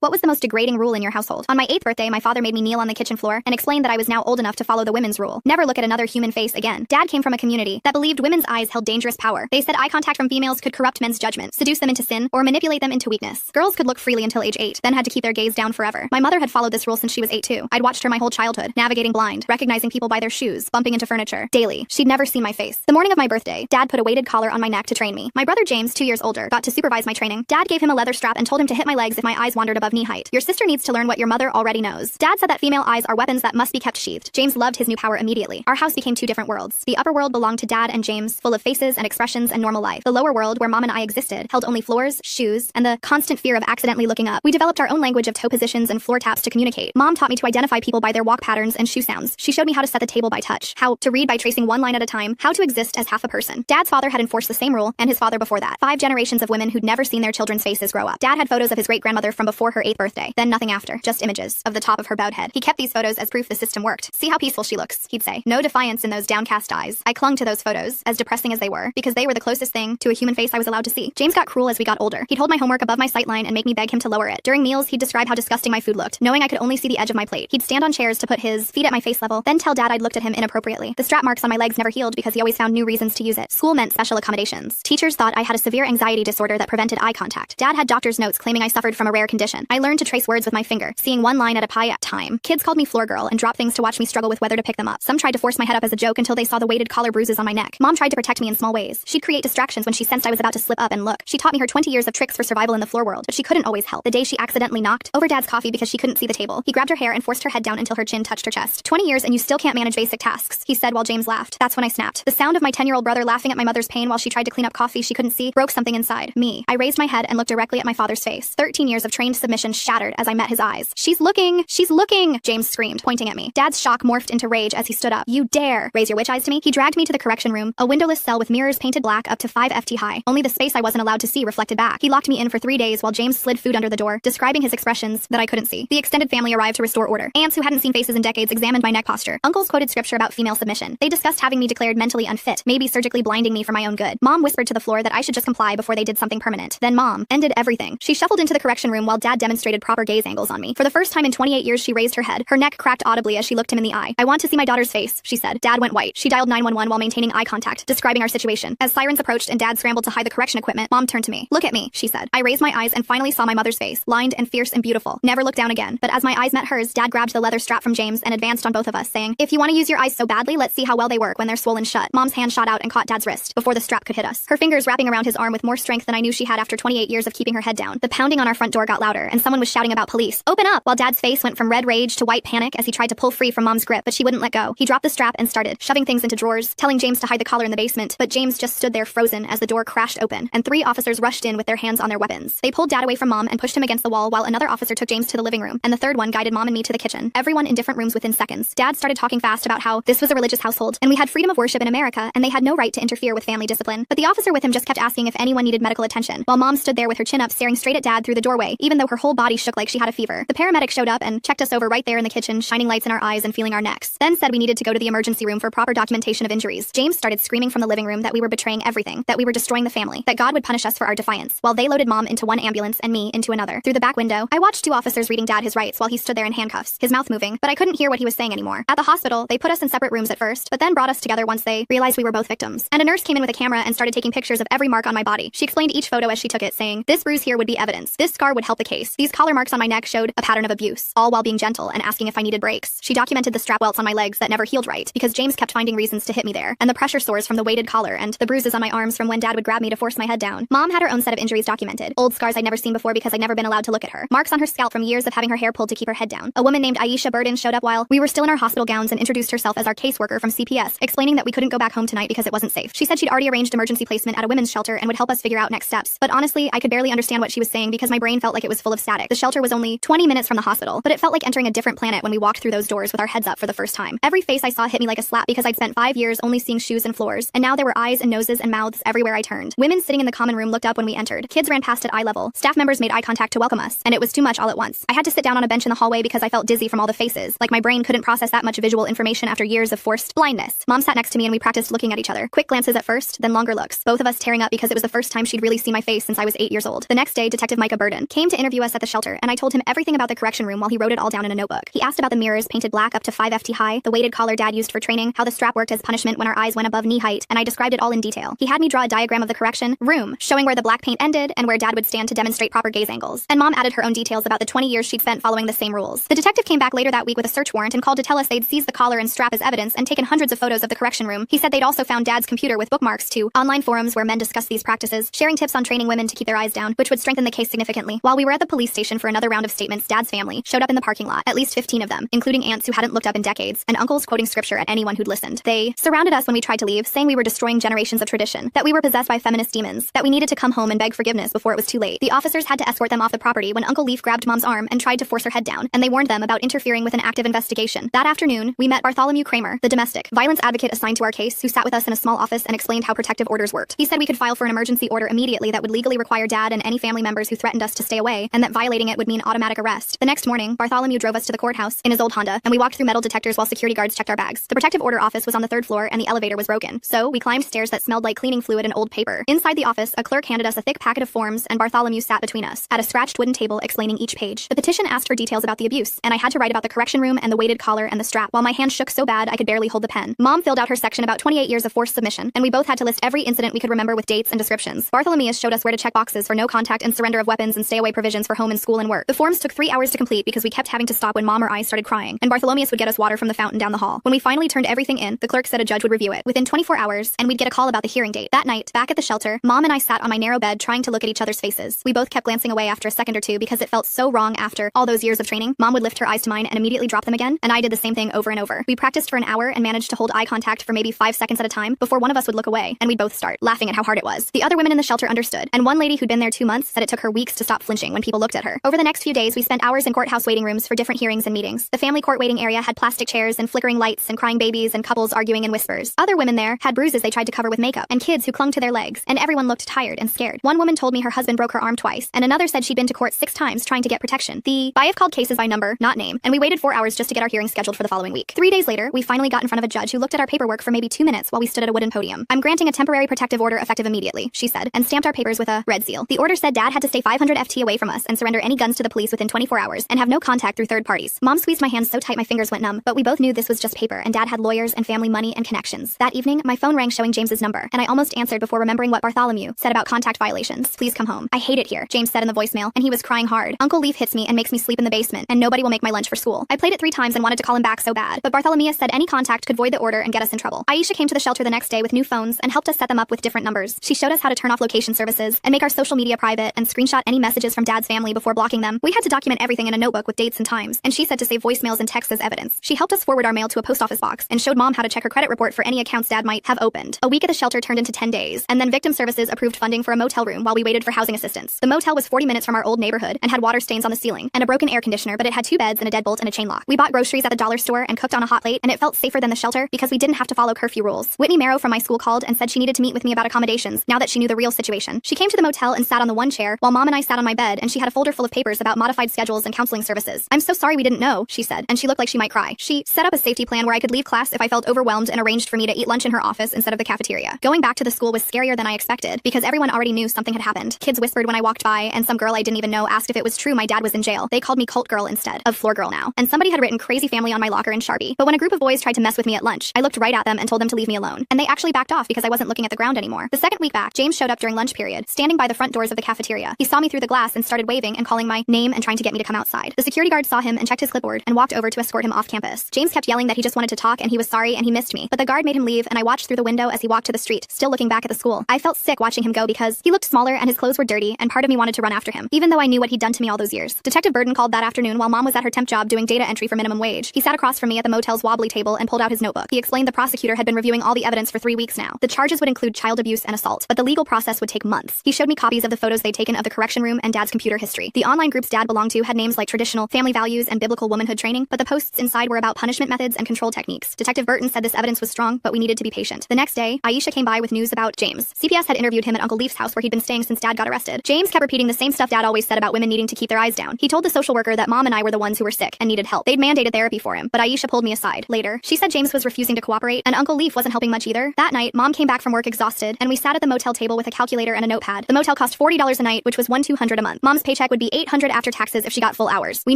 What was the most degrading rule in your household? On my 8th birthday, my father made me kneel on the kitchen floor and explained that I was now old enough to follow the women's rule. Never look at another human face again. Dad came from a community that believed women's eyes held dangerous power. They said eye contact from females could corrupt men's judgment, seduce them into sin, or manipulate them into weakness. Girls could look freely until age 8, then had to keep their gaze down forever. My mother had followed this rule since she was 8 too. I'd watched her my whole childhood, navigating blind, recognizing people by their shoes, bumping into furniture. Daily. She'd never seen my face. The morning of my birthday, Dad put a weighted collar on my neck to train me. My brother James, 2 years older, got to supervise my training. Dad gave him a leather strap and told him to hit my legs if my eyes wandered above knee height. Your sister needs to learn what your mother already knows. Dad said that female eyes are weapons that must be kept sheathed. James loved his new power immediately. Our house became two different worlds. The upper world belonged to Dad and James, full of faces and expressions and normal life. The lower world, where Mom and I existed, held only floors, shoes, and the constant fear of accidentally looking up. We developed our own language of toe positions and floor taps to communicate. Mom taught me to identify people by their walk patterns and shoe sounds. She showed me how to set the table by touch, how to read by tracing one line at a time, how to exist as half a person. Dad's father had enforced the same rule, and his father before that. 5 generations of women who'd never seen their children's faces grow up. Dad had photos of his great-grandmother from before her 8th birthday, then nothing after, just images of the top of her bowed head. He kept these photos as proof the system worked. See how peaceful she looks, he'd say. No defiance in those downcast eyes. I clung to those photos, as depressing as they were, because they were the closest thing to a human face I was allowed to see. James got cruel as we got older. He'd hold my homework above my sight line and make me beg him to lower it. During meals, he'd describe how disgusting my food looked, knowing I could only see the edge of my plate. He'd stand on chairs to put his feet at my face level, then tell Dad I'd looked at him inappropriately. The strap marks on my legs never healed because he always found new reasons to use it. School meant special accommodations. Teachers thought I had a severe anxiety disorder that prevented eye contact. Dad had doctor's notes claiming I suffered from a rare condition. I learned to trace words with my finger, seeing one line at a pie at a time. Kids called me floor girl and dropped things to watch me struggle with whether to pick them up. Some tried to force my head up as a joke until they saw the weighted collar bruises on my neck. Mom tried to protect me in small ways. She'd create distractions when she sensed I was about to slip up and look. She taught me her 20 years of tricks for survival in the floor world, but she couldn't always help. The day she accidentally knocked over Dad's coffee because she couldn't see the table, he grabbed her hair and forced her head down until her chin touched her chest. 20 years and you still can't manage basic tasks, he said while James laughed. That's when I snapped. The sound of my 10-year-old brother laughing at my mother's pain while she tried to clean up coffee she couldn't see broke something inside me. I raised my head and looked directly at my father's face. 13 years of trained submission shattered as I met his eyes. She's looking! She's looking! James screamed, pointing at me. Dad's shock morphed into rage as he stood up. You dare raise your witch eyes to me? He dragged me to the correction room, a windowless cell with mirrors painted black up to 5 ft high. Only the space I wasn't allowed to see reflected back. He locked me in for 3 days while James slid food under the door, describing his expressions that I couldn't see. The extended family arrived to restore order. Aunts who hadn't seen faces in decades examined my neck posture. Uncles quoted scripture about female submission. They discussed having me declared mentally unfit, maybe surgically blinding me for my own good. Mom whispered to the floor that I should just comply before they did something permanent. Then Mom ended everything. She shuffled into the correction room while Dad demonstrated proper gaze angles on me. For the first time in 28 years, she raised her head. Her neck cracked audibly as she looked him in the eye. I want to see my daughter's face, she said. Dad went white. She dialed 911 while maintaining eye contact, describing our situation. As sirens approached and Dad scrambled to hide the correction equipment, Mom turned to me. Look at me, she said. I raised my eyes and finally saw my mother's face, lined and fierce and beautiful. Never looked down again. But as my eyes met hers, Dad grabbed the leather strap from James and advanced on both of us, saying, if you want to use your eyes so badly, let's see how well they work when they're swollen shut. Mom's hand shot out and caught Dad's wrist before the strap could hit us, her fingers wrapping around his arm with more strength than I knew she had after 28 years of keeping her head down. The pounding on our front door got louder, and someone was shouting about police. Open up! While Dad's face went from red rage to white panic as he tried to pull free from Mom's grip, but she wouldn't let go. He dropped the strap and started shoving things into drawers, telling James to hide the collar in the basement, but James just stood there frozen as the door crashed open, and 3 officers rushed in with their hands on their weapons. They pulled Dad away from Mom and pushed him against the wall while another officer took James to the living room, and the third one guided Mom and me to the kitchen. Everyone in different rooms within seconds. Dad started talking fast about how this was a religious household, and we had freedom of worship in America, and they had no right to interfere with family discipline. But the officer with him just kept asking if anyone needed medical attention, while Mom stood there with her chin up staring straight at Dad through the doorway, even though her whole body shook like she had a fever. The paramedic showed up and checked us over right there in the kitchen, shining lights in our eyes and feeling our necks. Then said we needed to go to the emergency room for proper documentation of injuries. James started screaming from the living room that we were betraying everything, that we were destroying the family, that God would punish us for our defiance, while they loaded Mom into one ambulance and me into another. Through the back window, I watched 2 officers reading Dad his rights while he stood there in handcuffs, his mouth moving, but I couldn't hear what he was saying anymore. At the hospital, they put us in separate rooms at first, but then brought us together once they realized we were both victims. And a nurse came in with a camera and started taking pictures of every mark on my body. She explained each photo as she took it, saying, this bruise here would be evidence. This scar would help the case. These collar marks on my neck showed a pattern of abuse, all while being gentle and asking if I needed breaks. She documented the strap welts on my legs that never healed right, because James kept finding reasons to hit me there, and the pressure sores from the weighted collar and the bruises on my arms from when Dad would grab me to force my head down. Mom had her own set of injuries documented. Old scars I'd never seen before because I'd never been allowed to look at her. Marks on her scalp from years of having her hair pulled to keep her head down. A woman named Aisha Burden showed up while we were still in our hospital gowns and introduced herself as our caseworker from CPS, explaining that we couldn't go back home tonight because it wasn't safe. She said she'd already arranged emergency placement at a women's shelter and would help us figure out next steps. But honestly, I could barely understand what she was saying because my brain felt like it was full of static. The shelter was only 20 minutes from the hospital, but it felt like entering a different planet when we walked through those doors with our heads up for the first time. Every face I saw hit me like a slap because I'd spent 5 years only seeing shoes and floors, and now there were eyes and noses and mouths everywhere I turned. Women sitting in the common room looked up when we entered. Kids ran past at eye level. Staff members made eye contact to welcome us, and it was too much all at once. I had to sit down on a bench in the hallway because I felt dizzy from all the faces, like my brain couldn't process that much visual information after years of forced blindness. Mom sat next to me and we practiced looking at each other. Quick glances at first, then longer looks, both of us tearing up because it was the first time she'd really seen my face since I was 8 years old. The next day, Detective Micah Burden came to interview us at the shelter, and I told him everything about the correction room while he wrote it all down in a notebook. He asked about the mirrors painted black up to 5 ft high, the weighted collar Dad used for training, how the strap worked as punishment when our eyes went above knee height, and I described it all in detail. He had me draw a diagram of the correction room, showing where the black paint ended and where Dad would stand to demonstrate proper gaze angles. And Mom added her own details about the 20 years she'd spent following the same rules. The detective came back later that week with a search warrant and called to tell us they'd seized the collar and strap as evidence and taken hundreds of photos of the correction room. He said they'd also found Dad's computer with bookmarks to online forums where men discussed these practices, sharing tips on training women to keep their eyes down, which would strengthen the case significantly. While we were at the police station for another round of statements, Dad's family showed up in the parking lot, at least 15 of them, including aunts who hadn't looked up in decades, and uncles quoting scripture at anyone who'd listened. They surrounded us when we tried to leave, saying we were destroying generations of tradition, that we were possessed by feminist demons, that we needed to come home and beg forgiveness before it was too late. The officers had to escort them off the property when Uncle Leaf grabbed Mom's arm and tried to force her head down, and they warned them about interfering with an active investigation. That afternoon, we met Bartholomew Kramer, the domestic violence advocate assigned to our case, who sat with us in a small office and explained how protective orders worked. He said we could file for an emergency order immediately that would legally require Dad and any family members who threatened us to stay away, and that violating it would mean automatic arrest. The next morning, Bartholomew drove us to the courthouse in his old Honda, and we walked through metal detectors while security guards checked our bags. The protective order office was on the 3rd floor, and the elevator was broken, so we climbed stairs that smelled like cleaning fluid and old paper. Inside the office, a clerk handed us a thick packet of forms, and Bartholomew sat between us, at a scratched wooden table explaining each page. The petition asked for details about the abuse, and I had to write about the correction room and the weighted collar and the strap, while my hand shook so bad I could barely hold the pen. Mom filled out her section about 28 years of forced submission, and we both had to list every incident we could remember with dates and descriptions. Bartholomew showed us where to check boxes for no contact and surrender of weapons and stay away provisions for home and school and work. The forms took 3 hours to complete because we kept having to stop when Mom or I started crying, and Bartholomew would get us water from the fountain down the hall. When we finally turned everything in, the clerk said a judge would review it within 24 hours, and we'd get a call about the hearing date. That night, back at the shelter, Mom and I sat on my narrow bed trying to look at each other's faces. We both kept glancing away after a second or two because it felt so wrong after all those years of training. Mom would lift her eyes to mine and immediately drop them again, and I did the same thing over and over. We practiced for an hour and managed to hold eye contact for maybe 5 seconds at a time before one of us would look away, and we'd both start laughing at how hard it was. The other women in the shelter understood, and one lady who'd been there 2 months said it took her weeks to stop flinching when people looked at her. Over the next few days, we spent hours in courthouse waiting rooms for different hearings and meetings. The family court waiting area had plastic chairs and flickering lights and crying babies and couples arguing in whispers. Other women there had bruises they tried to cover with makeup, and kids who clung to their legs, and everyone looked tired and scared. One woman told me her husband broke her arm twice, and another said she'd been to court 6 times trying to get protection. I have called cases by number, not name, and we waited 4 hours just to get our hearing scheduled for the following week. 3 days later, we finally got in front of a judge who looked at our paperwork for maybe 2 minutes while we stood at a wooden podium. "I'm granting a temporary protective order effective immediately," she said, and stamped our papers with a red seal. The order said Dad had to stay 500 ft away from us and surrender any guns to the police within 24 hours and have no contact through third parties. Mom squeezed my hands so tight my fingers went numb, but we both knew this was just paper, and Dad had lawyers and family money and connections. That evening, my phone rang showing James's number, and I almost answered before remembering what Bartholomew said about contact violations. "Please come home. I hate it here," James said in the voicemail, and he was crying hard. "Uncle Leaf hits me and makes me sleep in the basement, and nobody will make my lunch for school." I played it 3 times and wanted to call him back so bad, but Bartholomew said any contact could void the order and get us in trouble. Aisha came to the shelter the next day with new phones and helped us set them up with different numbers. She showed us how to turn off location services and make our social media private and screenshot any messages from Dad's family before blocking them. We had to document everything in a notebook with dates and times, and she said to save voicemails and texts as evidence. She helped us forward our mail to a post office box and showed Mom how to check her credit report for any accounts Dad might have opened. A week at the shelter turned into 10 days, and then Victim Services approved funding for a motel room while we waited for housing assistance. The motel was 40 minutes from our old neighborhood and had water stains on the ceiling and a broken air conditioner, but it had 2 beds and a deadbolt and a chain lock. We bought groceries at the dollar store and cooked on a hot plate, and it felt safer than the shelter because we didn't have to follow curfew rules. Whitney Marrow from my school called and said she needed to meet with me about accommodations now that she knew the real situation. She came to the motel and sat on the one chair while Mom and I sat on my bed, and she had a folder full of papers about modified schedules and counseling services. "I'm so sorry we didn't know," she said, and she looked like she might cry. She set up a safety plan where I could leave class if I felt overwhelmed and arranged for me to eat lunch in her office instead of the cafeteria. Going back to the school was scarier than I expected because everyone already knew something had happened. Kids whispered when I walked by, and some girl I didn't even know asked if it was true my dad was in jail. They called me cult girl instead of floor girl now, and somebody had written crazy family on my locker in Sharpie. But when a group of boys tried to mess with me at lunch, I looked right at them and told them to leave me alone, and they actually backed off because I wasn't looking at the ground anymore. The second week back, James showed up during lunch period, standing by the front doors of the cafeteria. He saw me through the glass and started waving and calling my name and trying to get me to come outside. The security guard saw him and checked his clipboard and walked over to escort him off campus. James kept yelling that he just wanted to talk and he was sorry and he missed me, but the guard made him leave, and I watched through the window as he walked to the street, still looking back at the school. I felt sick watching him go because he looked smaller and his clothes were dirty, and part of me wanted to run after him, even though I knew what he'd done to me all those years. Detective Burden called that afternoon while Mom was at her temp job doing data entry for minimum wage. He sat across from me at the motel's wobbly table and pulled out his notebook. He explained the prosecutor had been reviewing all the evidence for 3 weeks now. The charges would include child abuse and assault, but the legal process would take months. He showed me copies of the photos they'd taken of the correction room and Dad's computer history. The online groups Dad belonged to had names like traditional family values and biblical womanhood training, but the posts inside were about punishment methods and control techniques. Detective Burton said this evidence was strong, but we needed to be patient. The next day, Aisha came by with news about James. CPS had interviewed him at Uncle Leaf's house where he'd been staying since Dad got arrested. James kept repeating the same stuff Dad always said about women needing to keep their eyes down. He told the social worker that Mom and I were the ones who were sick and needed help. They'd mandated therapy for him, but Aisha pulled me aside. Later, she said James was refusing to cooperate, and Uncle Leaf wasn't helping much either. That night, Mom came back from work exhausted, and we sat at the motel table with a calculator and a notepad. The motel cost $40 a night, which was $1,200 a month. Mom's paycheck paycheck would be $800 after taxes if she got full hours. We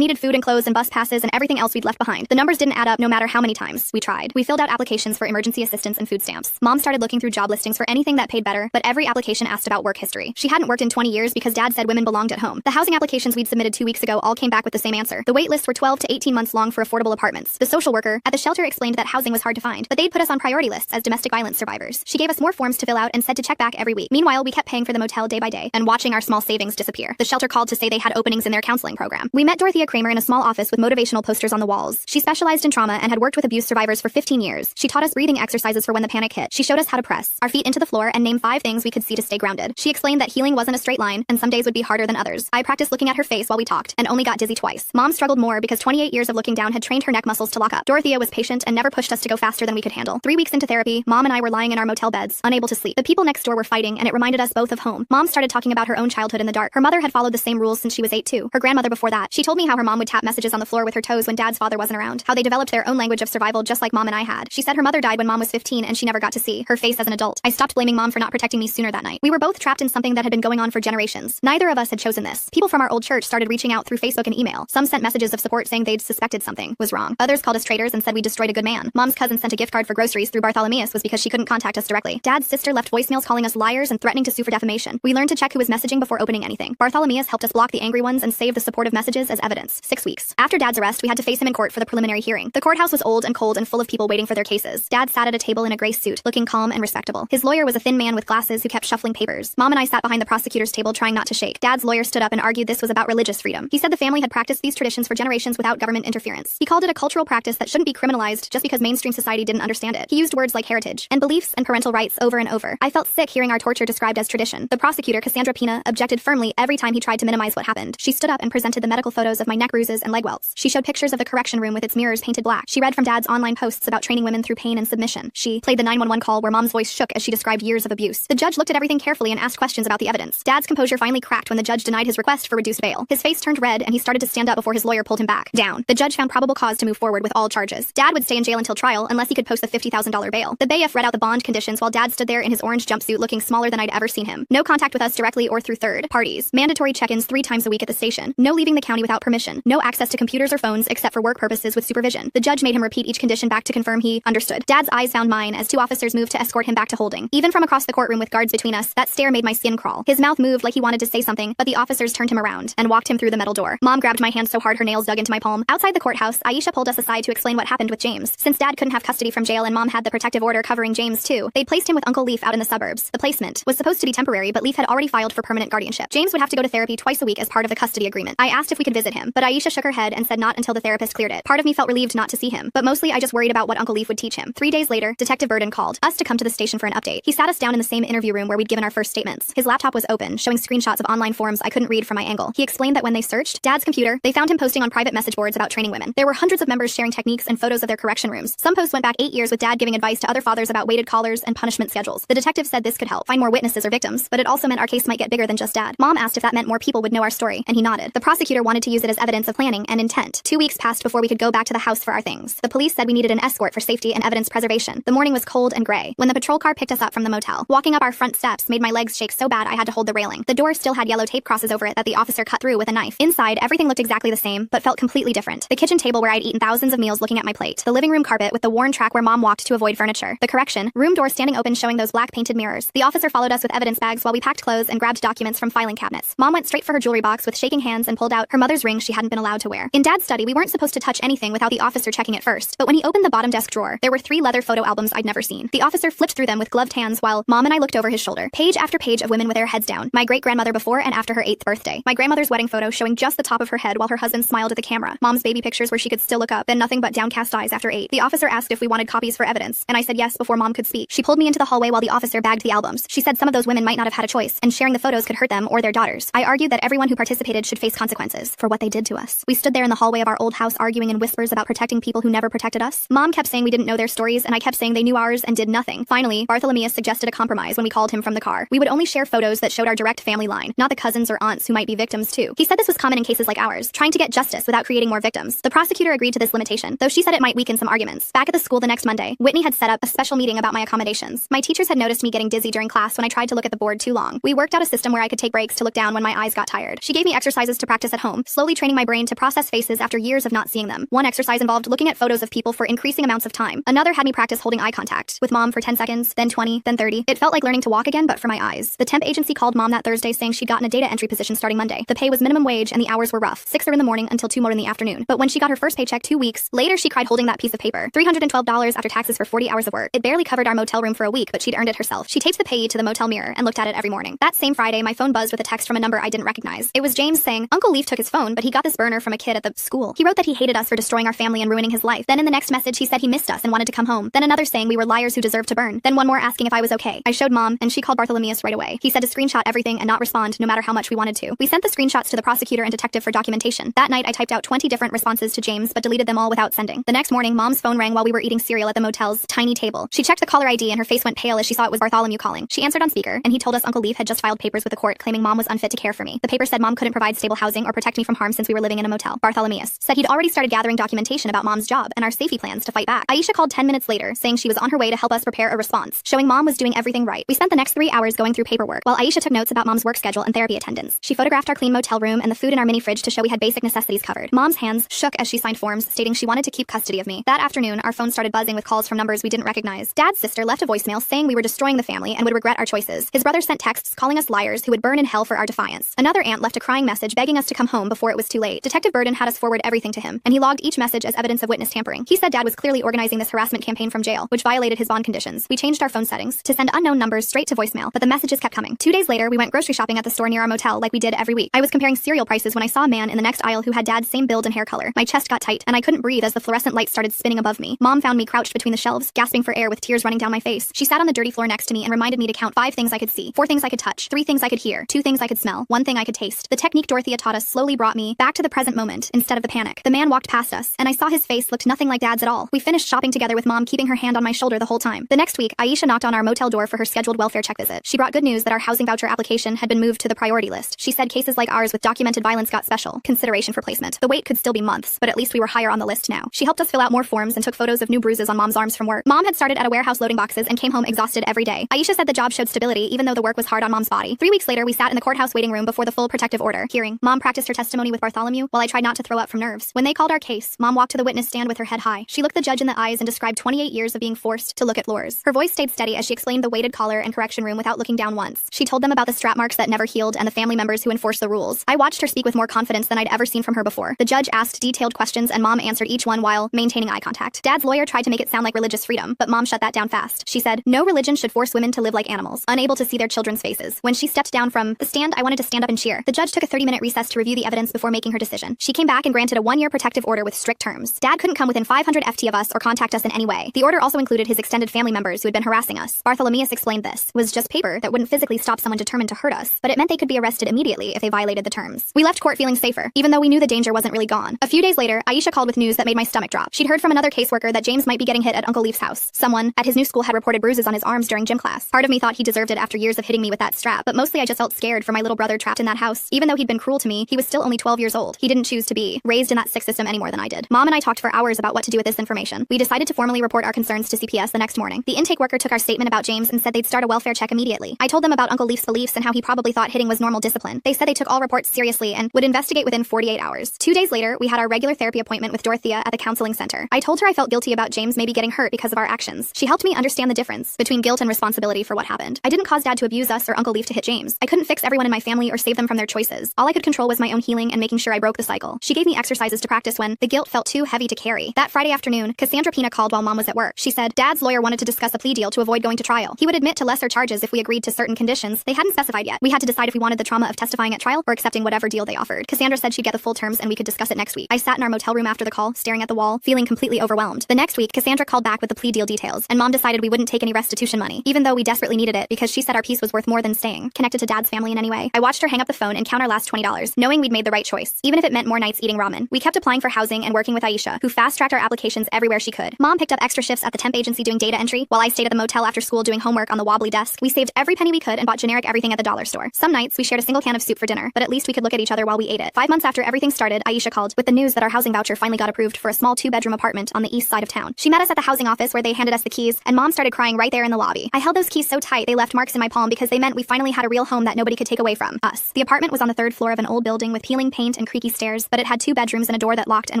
needed food and clothes and bus passes and everything else we'd left behind. The numbers didn't add up no matter how many times we tried. We filled out applications for emergency assistance and food stamps. Mom started looking through job listings for anything that paid better, but every application asked about work history. She hadn't worked in 20 years because Dad said women belonged at home. The housing applications we'd submitted 2 weeks ago all came back with the same answer. The wait lists were 12 to 18 months long for affordable apartments. The social worker at the shelter explained that housing was hard to find, but they'd put us on priority lists as domestic violence survivors. She gave us more forms to fill out and said to check back every week. Meanwhile, we kept paying for the motel day by day and watching our small savings disappear. The shelter called to say they had openings in their counseling program. We met Dorothea Kramer in a small office with motivational posters on the walls. She specialized in trauma and had worked with abuse survivors for 15 years. She taught us breathing exercises for when the panic hit. She showed us how to press our feet into the floor and name 5 things we could see to stay grounded. She explained that healing wasn't a straight line and some days would be harder than others. I practiced looking at her face while we talked and only got dizzy twice. Mom struggled more because 28 years of looking down had trained her neck muscles to lock up. Dorothea was patient and never pushed us to go faster than we could handle. 3 weeks into therapy, Mom and I were lying in our motel beds, unable to sleep. The people next door were fighting and it reminded us both of home. Mom started talking about her own childhood in the dark. Her mother had followed the same rules since she was 8 too. Her grandmother before that. She told me how her mom would tap messages on the floor with her toes when Dad's father wasn't around. How they developed their own language of survival just like Mom and I had. She said her mother died when Mom was 15 and she never got to see her face as an adult. I stopped blaming Mom for not protecting me sooner that night. We were both trapped in something that had been going on for generations. Neither of us had chosen this. People from our old church started reaching out through Facebook and email. Some sent messages of support saying they'd suspected something was wrong. Others called us traitors and said we destroyed a good man. Mom's cousin sent a gift card for groceries through Bartholomeus was because she couldn't contact us directly. Dad's sister left voicemails calling us liars and threatening to sue for defamation. We learned to check who was messaging before opening anything. Bartholomeus helped us block the angry ones and save the supportive messages as evidence. 6 weeks. After Dad's arrest, we had to face him in court for the preliminary hearing. The courthouse was old and cold and full of people waiting for their cases. Dad sat at a table in a gray suit, looking calm and respectable. His lawyer was a thin man with glasses who kept shuffling papers. Mom and I sat behind the prosecutor's table trying not to shake. Dad's lawyer stood up and argued this was about religious freedom. He said the family had practiced these traditions for generations without government interference. He called it a cultural practice that shouldn't be criminalized just because mainstream society didn't understand it. He used words like heritage and beliefs and parental rights over and over. I felt sick hearing our torture described as tradition. The prosecutor, Cassandra Pina, objected firmly every time he tried to minimize what happened. She stood up and presented the medical photos of my neck bruises and leg welts. She showed pictures of the correction room with its mirrors painted black. She read from Dad's online posts about training women through pain and submission. She played the 911 call where Mom's voice shook as she described years of abuse. The judge looked at everything carefully and asked questions about the evidence. Dad's composure finally cracked when the judge denied his request for reduced bail. His face turned red and he started to stand up before his lawyer pulled him back down. The judge found probable cause to move forward with all charges. Dad would stay in jail until trial unless he could post the $50,000 bail. The bailiff read out the bond conditions while Dad stood there in his orange jumpsuit looking smaller than I'd ever seen him. No contact with us directly or through third parties. Mandatory check-ins 3 times a week at the station. No leaving the county without permission. No access to computers or phones except for work purposes with supervision. The judge made him repeat each condition back to confirm he understood. Dad's eyes found mine as 2 officers moved to escort him back to holding. Even from across the courtroom with guards between us, that stare made my skin crawl. His mouth moved like he wanted to say something, but the officers turned him around and walked him through the metal door. Mom grabbed my hand so hard her nails dug into my palm. Outside the courthouse, Aisha pulled us aside to explain what happened with James. Since Dad couldn't have custody from jail and Mom had the protective order covering James too, they'd placed him with Uncle Leaf out in the suburbs. The placement was supposed to be temporary, but Leaf had already filed for permanent guardianship. James would have to go to therapy twice a week as part of the custody agreement. I asked if we could visit him, but Aisha shook her head and said not until the therapist cleared it. Part of me felt relieved not to see him, but mostly I just worried about what Uncle Leaf would teach him. 3 days later, Detective Burden called us to come to the station for an update. He sat us down in the same interview room where we'd given our first statements. His laptop was open, showing screenshots of online forums I couldn't read from my angle. He explained that when they searched Dad's computer, they found him posting on private message boards about training women. There were hundreds of members sharing techniques and photos of their correction rooms. Some posts went back 8 years with Dad giving advice to other fathers about weighted collars and punishment schedules. The detective said this could help find more witnesses or victims, but it also meant our case might get bigger than just Dad. Mom asked if that meant more people would know our story, and he nodded. The prosecutor wanted to use it as evidence of planning and intent. 2 weeks passed before we could go back to the house for our things. The police said we needed an escort for safety and evidence preservation. The morning was cold and gray when the patrol car picked us up from the motel. Walking up our front steps made my legs shake so bad I had to hold the railing. The door still had yellow tape crosses over it that the officer cut through with a knife. Inside, everything looked exactly the same, but felt completely different. The kitchen table where I'd eaten thousands of meals looking at my plate. The living room carpet with the worn track where Mom walked to avoid furniture. The correction room door standing open showing those black painted mirrors. The officer followed us with evidence bags while we packed clothes and grabbed documents from filing cabinets. Mom went straight for her jewelry box with shaking hands and pulled out her mother's ring she hadn't been allowed to wear. In Dad's study, we weren't supposed to touch anything without the officer checking it first, but when he opened the bottom desk drawer, there were 3 leather photo albums I'd never seen. The officer flipped through them with gloved hands while Mom and I looked over his shoulder. Page after page of women with their heads down. My great-grandmother before and after her 8th birthday. My grandmother's wedding photo showing just the top of her head while her husband smiled at the camera. Mom's baby pictures where she could still look up, then nothing but downcast eyes after 8. The officer asked if we wanted copies for evidence, and I said yes before Mom could speak. She pulled me into the hallway while the officer bagged the albums. She said some of those women might not have had a choice, and sharing the photos could hurt them or their daughters. I argued that everyone who participated should face consequences for what they did to us. We stood there in the hallway of our old house arguing in whispers about protecting people who never protected us. Mom kept saying we didn't know their stories, and I kept saying they knew ours and did nothing. Finally, Bartholomeus suggested a compromise when we called him from the car. We would only share photos that showed our direct family line, not the cousins or aunts who might be victims too. He said this was common in cases like ours, trying to get justice without creating more victims. The prosecutor agreed to this limitation, though she said it might weaken some arguments. Back at the school the next Monday, Whitney had set up a special meeting about my accommodations. My teachers had noticed me getting dizzy during class when I tried to look at the board too long. We worked out a system where I could take breaks to look down when my eyes got tired. She gave me exercises to practice at home, slowly training my brain to process faces after years of not seeing them. One exercise involved looking at photos of people for increasing amounts of time. Another had me practice holding eye contact with mom for 10 seconds, then 20, then 30. It felt like learning to walk again, but for my eyes. The temp agency called mom that Thursday saying she'd gotten a data entry position starting Monday. The pay was minimum wage and the hours were rough, 6 in the morning until 2 more in the afternoon. But when she got her first paycheck 2 weeks later, she cried holding that piece of paper. $312 after taxes for 40 hours of work. It barely covered our motel room for a week, but she'd earned it herself. She taped the payee to the motel mirror and looked at it every morning. That same Friday, my phone buzzed with a text from a number I didn't recognize. It was James saying, Uncle Leaf took his phone, but he got this burner from a kid at the school. He wrote that he hated us for destroying our family and ruining his life. Then in the next message, he said he missed us and wanted to come home. Then another saying we were liars who deserved to burn. Then one more asking if I was okay. I showed mom, and she called Bartholomew right away. He said to screenshot everything and not respond no matter how much we wanted to. We sent the screenshots to the prosecutor and detective for documentation. That night, I typed out 20 different responses to James, but deleted them all without sending. The next morning, mom's phone rang while we were eating cereal at the motel's tiny table. She checked the caller ID and her face went pale as she saw it was Bartholomew calling. She answered on speaker, and he told us Uncle Leaf had just filed papers with the court claiming mom was unfit to care for me. The paper said mom couldn't provide stable housing or protect me from harm since we were living in a motel. Bartholomew said he'd already started gathering documentation about mom's job and our safety plans to fight back. Aisha called 10 minutes later, saying she was on her way to help us prepare a response, showing mom was doing everything right. We spent the next 3 hours going through paperwork, while Aisha took notes about mom's work schedule and therapy attendance. She photographed our clean motel room and the food in our mini fridge to show we had basic necessities covered. Mom's hands shook as she signed forms, stating she wanted to keep custody of me. That afternoon, our phone started buzzing with calls from numbers we didn't recognize. Dad's sister left a voicemail saying we were destroying the family and would regret our choices. His brother sent texts calling us liars who would burn in hell for our defiance. Another aunt left a crying message begging us to come home before it was too late. Detective Burden had us forward everything to him, and he logged each message as evidence of witness tampering. He said Dad was clearly organizing this harassment campaign from jail, which violated his bond conditions. We changed our phone settings to send unknown numbers straight to voicemail, but the messages kept coming. 2 days later, we went grocery shopping at the store near our motel like we did every week. I was comparing cereal prices when I saw a man in the next aisle who had Dad's same build and hair color. My chest got tight, and I couldn't breathe as the fluorescent lights started spinning above me. Mom found me crouched between the shelves, gasping for air with tears running down my face. She sat on the dirty floor next to me and reminded me to count 5 things I could see, 4 things I could touch, 3 things I could hear, 2 things I could smell, 1 thing I could taste. The technique Dorothea taught us slowly brought me back to the present moment instead of the panic. The man walked past us, and I saw his face looked nothing like Dad's at all. We finished shopping together with Mom keeping her hand on my shoulder the whole time. The next week, Aisha knocked on our motel door for her scheduled welfare check visit. She brought good news that our housing voucher application had been moved to the priority list. She said cases like ours with documented violence got special consideration for placement. The wait could still be months, but at least we were higher on the list now. She helped us fill out more forms and took photos of new bruises on Mom's arms from work. Mom had started at a warehouse loading boxes and came home exhausted every day. Aisha said the job showed stability even though the work was hard on Mom's body. 3 weeks later, we sat in the courthouse waiting room before the full protective order hearing. Mom practiced her testimony with Bartholomew while I tried not to throw up from nerves. When they called our case, Mom walked to the witness stand with her head high. She looked the judge in the eyes and described 28 years of being forced to look at floors. Her voice stayed steady as she explained the weighted collar and correction room without looking down once. She told them about the strap marks that never healed and the family members who enforced the rules. I watched her speak with more confidence than I'd ever seen from her before. The judge asked detailed questions and Mom answered each one while maintaining eye contact. Dad's lawyer tried to make it sound like religious freedom, but Mom shut that down fast. She said, no religion should force women to live like animals, unable to see their children's faces. When she stepped down from the stand, I wanted to stand up and cheer. The judge took a 30-minute recess to review the evidence before making her decision. She came back and granted a 1-year protective order with strict terms. Dad couldn't come within 500 FT of us or contact us in any way. The order also included his extended family members who had been harassing us. Bartholomew explained this was just paper that wouldn't physically stop someone determined to hurt us, but it meant they could be arrested immediately if they violated the terms. We left court feeling safer, even though we knew the danger wasn't really gone. A few days later, Aisha called with news that made my stomach drop. She'd heard from another caseworker that James might be getting hit at Uncle Leaf's house. Someone at his new school had reported bruises on his arms during gym class. Part of me thought he deserved it after years of hitting me with that strap, but mostly I just felt scared for my little brother trapped in that house. Even though he'd been cruel to me, he was still only 12 years old. He didn't choose to be raised in that sick system any more than I did. Mom and I talked for hours about what to do with this information. We decided to formally report our concerns to CPS the next morning. The intake worker took our statement about James and said they'd start a welfare check immediately. I told them about Uncle Leaf's beliefs and how he probably thought hitting was normal discipline. They said they took all reports seriously and would investigate within 48 hours. 2 days later, we had our regular therapy appointment with Dorothea at the counseling center. I told her I felt guilty about James maybe getting hurt because of our actions. She helped me understand the difference between guilt and responsibility for what happened. I didn't cause Dad to abuse us or Uncle Leaf to hit James. I couldn't fix everyone in my family or save them from their choices. All I could control was my own healing and making sure I broke the cycle. She gave me exercises to practice when the guilt felt too heavy to carry. That Friday afternoon, Cassandra Pina called while Mom was at work. She said Dad's lawyer wanted to discuss a plea deal to avoid going to trial. He would admit to lesser charges if we agreed to certain conditions they hadn't specified yet. We had to decide if we wanted the trauma of testifying at trial or accepting whatever deal they offered. Cassandra said she'd get the full terms and we could discuss it next week. I sat in our motel room after the call, staring at the wall, feeling completely overwhelmed. The next week, Cassandra called back with the plea deal details, and Mom decided we wouldn't take any restitution money, even though we desperately needed it because she said our piece was worth more than staying connected to Dad's family in any way. I watched her hang up the phone and count our last $20, knowing we'd made the right choice, even if it meant more nights eating ramen. We kept applying for housing and working with Aisha, who fast-tracked our applications everywhere she could. Mom picked up extra shifts at the temp agency doing data entry, while I stayed at the motel after school doing homework on the wobbly desk. We saved every penny we could and bought generic everything at the dollar store. Some nights, we shared a single can of soup for dinner, but at least we could look at each other while we ate it. 5 months after everything started, Aisha called with the news that our housing voucher finally got approved for a small 2-bedroom apartment on the east side of town. She met us at the housing office where they handed us the keys, and Mom started crying right there in the lobby. I held those keys so tight they left marks in my palm because they meant we finally had a real home that nobody could take away from us. The The apartment was on the third floor of an old building with peeling paint and creaky stairs, but it had 2 bedrooms and a door that locked and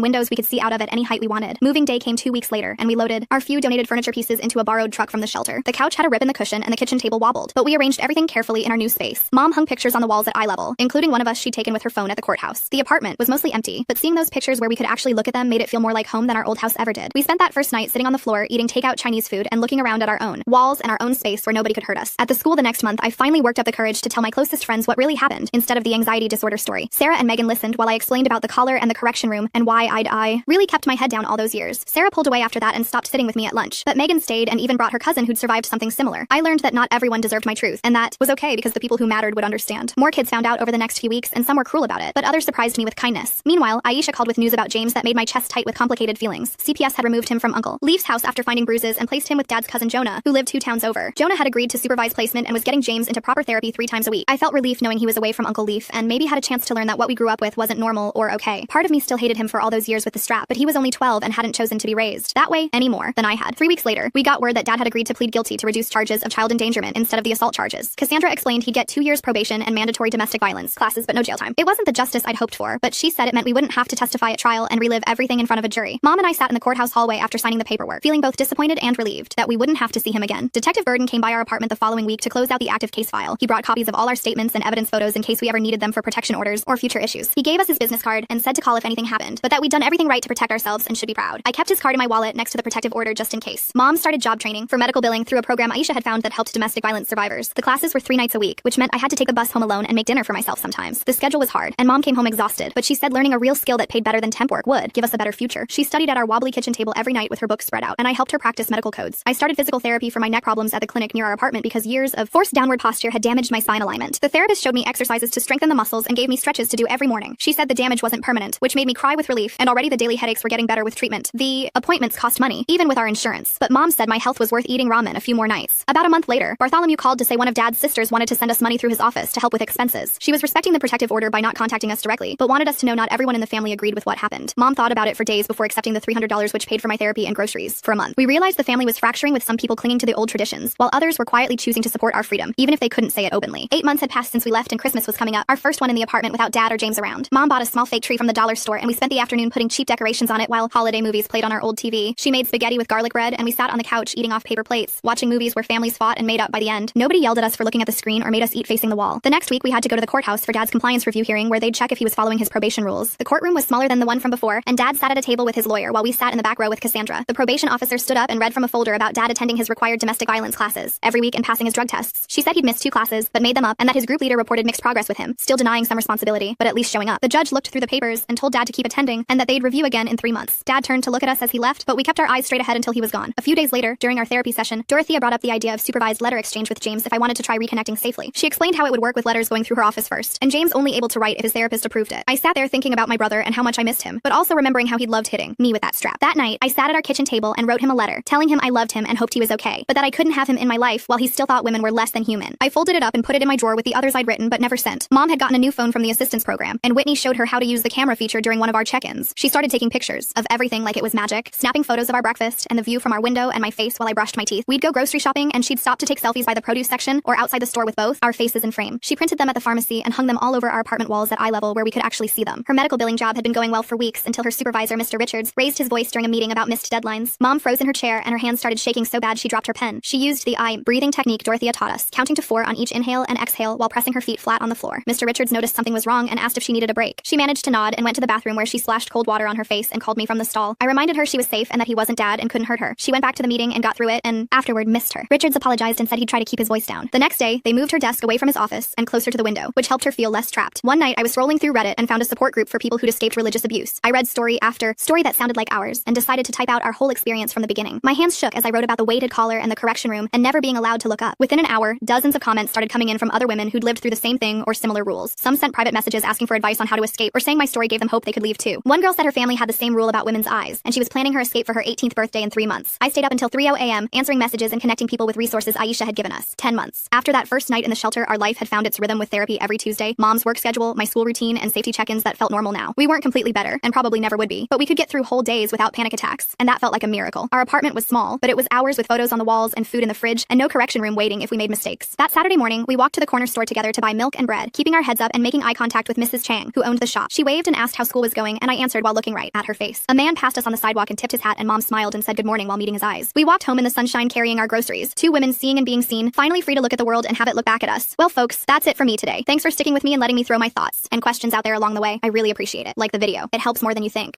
windows we could see out of at any height we wanted. Moving day came 2 weeks later, and we loaded our few donated furniture pieces into a borrowed truck from the shelter. The couch had a rip in the cushion and the kitchen table wobbled, but we arranged everything carefully in our new space. Mom hung pictures on the walls at eye level, including one of us she'd taken with her phone at the courthouse. The apartment was mostly empty, but seeing those pictures where we could actually look at them made it feel more like home than our old house ever did. We spent that first night sitting on the floor, eating takeout Chinese food and looking around at our own walls and our own space where nobody could hurt us. At the school the next month, I finally worked up the courage to tell my closest friends what really happened, instead of the anxiety disorder story. Sarah and Megan listened while I explained about the collar and the correction room and why I really kept my head down all those years. Sarah pulled away after that and stopped sitting with me at lunch, but Megan stayed and even brought her cousin who'd survived something similar. I learned that not everyone deserved my truth, and that was okay because the people who mattered would understand. More kids found out over the next few weeks, and some were cruel about it, but others surprised me with kindness. Meanwhile, Aisha called with news about James that made my chest tight with complicated feelings. CPS had removed him from Uncle Leaf's house after finding bruises and placed him with Dad's cousin Jonah, who lived 2 towns over. Jonah had agreed to supervise placement and was getting James into proper therapy 3 times a week. I felt relief knowing he was away from Uncle Leaf and maybe had a chance to learn that what we grew up with wasn't normal or okay. Part of me still hated him for all those years with the strap, but he was only 12 and hadn't chosen to be raised that way any more than I had. 3 weeks later, we got word that Dad had agreed to plead guilty to reduce charges of child endangerment instead of the assault charges. Cassandra explained he'd get 2 years probation and mandatory domestic violence classes, but no jail time. It wasn't the justice I'd hoped for, but she said it meant we wouldn't have to testify at trial and relive everything in front of a jury. Mom and I sat in the courthouse hallway after signing the paperwork, feeling both disappointed and relieved that we wouldn't have to see him again. Detective Burden came by our apartment the following week to close out the active case file. He brought copies of all our statements and evidence photos in case we ever needed them for protection orders or future issues. He gave us his business card and said to call if anything happened, but that we'd done everything right to protect ourselves and should be proud. I kept his card in my wallet next to the protective order just in case. Mom started job training for medical billing through a program Aisha had found that helped domestic violence survivors. The classes were 3 nights a week, which meant I had to take the bus home alone and make dinner for myself sometimes. The schedule was hard, and Mom came home exhausted, but she said learning a real skill that paid better than temp work would give us a better future. She studied at our wobbly kitchen table every night with her books spread out, and I helped her practice medical codes. I started physical therapy for my neck problems at the clinic near our apartment because years of forced downward posture had damaged my spine alignment. The therapist showed me exercises to strengthen the muscles and gave me stretches to do every morning. She said the damage wasn't permanent, which made me cry with relief, and already the daily headaches were getting better with treatment. The appointments cost money, even with our insurance, but Mom said my health was worth eating ramen a few more nights. About a month later, Bartholomew called to say one of Dad's sisters wanted to send us money through his office to help with expenses. She was respecting the protective order by not contacting us directly, but wanted us to know not everyone in the family agreed with what happened. Mom thought about it for days before accepting the $300 which paid for my therapy and groceries for a month. We realized the family was fracturing with some people clinging to the old traditions, while others were quietly choosing to support our freedom, even if they couldn't say it openly. 8 months had passed since we left and Christmas was coming up, our first one in the apartment without Dad or James around. Mom bought a small fake tree from the dollar store and we spent the afternoon putting cheap decorations on it while holiday movies played on our old TV. She made spaghetti with garlic bread and we sat on the couch eating off paper plates, watching movies where families fought and made up by the end. Nobody yelled at us for looking at the screen or made us eat facing the wall. The next week we had to go to the courthouse for Dad's compliance review hearing where they'd check if he was following his probation rules. The courtroom was smaller than the one from before, and Dad sat at a table with his lawyer while we sat in the back row with Cassandra. The probation officer stood up and read from a folder about Dad attending his required domestic violence classes every week and passing his drug tests. She said he'd missed 2 classes, but made them up, and that his group leader reported mixed progress with him, still denying some responsibility, but at least showing up. The judge looked through the papers and told Dad to keep attending and that they'd review again in 3 months. Dad turned to look at us as he left, but we kept our eyes straight ahead until he was gone. A few days later, during our therapy session, Dorothea brought up the idea of supervised letter exchange with James if I wanted to try reconnecting safely. She explained how it would work with letters going through her office first, and James only able to write if his therapist approved it. I sat there thinking about my brother and how much I missed him, but also remembering how he'd loved hitting me with that strap. That night, I sat at our kitchen table and wrote him a letter, telling him I loved him and hoped he was okay, but that I couldn't have him in my life while he still thought women were less than human. I folded it up and put it in my drawer with the others I'd written but never sent. Mom had gotten a new phone from the assistance program, and Whitney showed her how to use the camera feature during one of our check-ins. She started taking pictures of everything like it was magic, snapping photos of our breakfast and the view from our window and my face while I brushed my teeth. We'd go grocery shopping and she'd stop to take selfies by the produce section or outside the store with both our faces in frame. She printed them at the pharmacy and hung them all over our apartment walls at eye level where we could actually see them. Her medical billing job had been going well for weeks until her supervisor, Mr. Richards, raised his voice during a meeting about missed deadlines. Mom froze in her chair and her hands started shaking so bad she dropped her pen. She used the eye breathing technique Dorothea taught us, counting to 4 on each inhale and exhale while pressing her feet flat on the floor. Mr. Richards noticed something was wrong and asked if she needed a break. She managed to nod and went to the bathroom where she splashed cold water on her face and called me from the stall. I reminded her she was safe and that he wasn't Dad and couldn't hurt her. She went back to the meeting and got through it and afterward missed her. Richards apologized and said he'd try to keep his voice down. The next day, they moved her desk away from his office and closer to the window, which helped her feel less trapped. One night, I was scrolling through Reddit and found a support group for people who'd escaped religious abuse. I read story after story that sounded like ours and decided to type out our whole experience from the beginning. My hands shook as I wrote about the weighted collar and the correction room and never being allowed to look up. Within an hour, dozens of comments started coming in from other women who'd lived through the same thing or similar rules. Some sent private messages asking for advice on how to escape or saying my story gave them hope they could leave too. One girl said her family had the same rule about women's eyes, and she was planning her escape for her 18th birthday in 3 months. I stayed up until 3:00 a.m. answering messages and connecting people with resources Aisha had given us. 10 months. After that first night in the shelter, our life had found its rhythm with therapy every Tuesday, Mom's work schedule, my school routine, and safety check-ins that felt normal now. We weren't completely better, and probably never would be, but we could get through whole days without panic attacks, and that felt like a miracle. Our apartment was small, but it was ours with photos on the walls and food in the fridge, and no correction room waiting if we made mistakes. That Saturday morning, we walked to the corner store together to buy milk and bread, keeping our heads up and making eye contact with Mrs. Chang, who owned the shop. She waved and asked how school was going, and I answered while looking right at her face. A man passed us on the sidewalk and tipped his hat, and Mom smiled and said good morning while meeting his eyes. We walked home in the sunshine carrying our groceries. Two women seeing and being seen, finally free to look at the world and have it look back at us. Well, folks, that's it for me today. Thanks for sticking with me and letting me throw my thoughts and questions out there along the way. I really appreciate it. Like the video. It helps more than you think.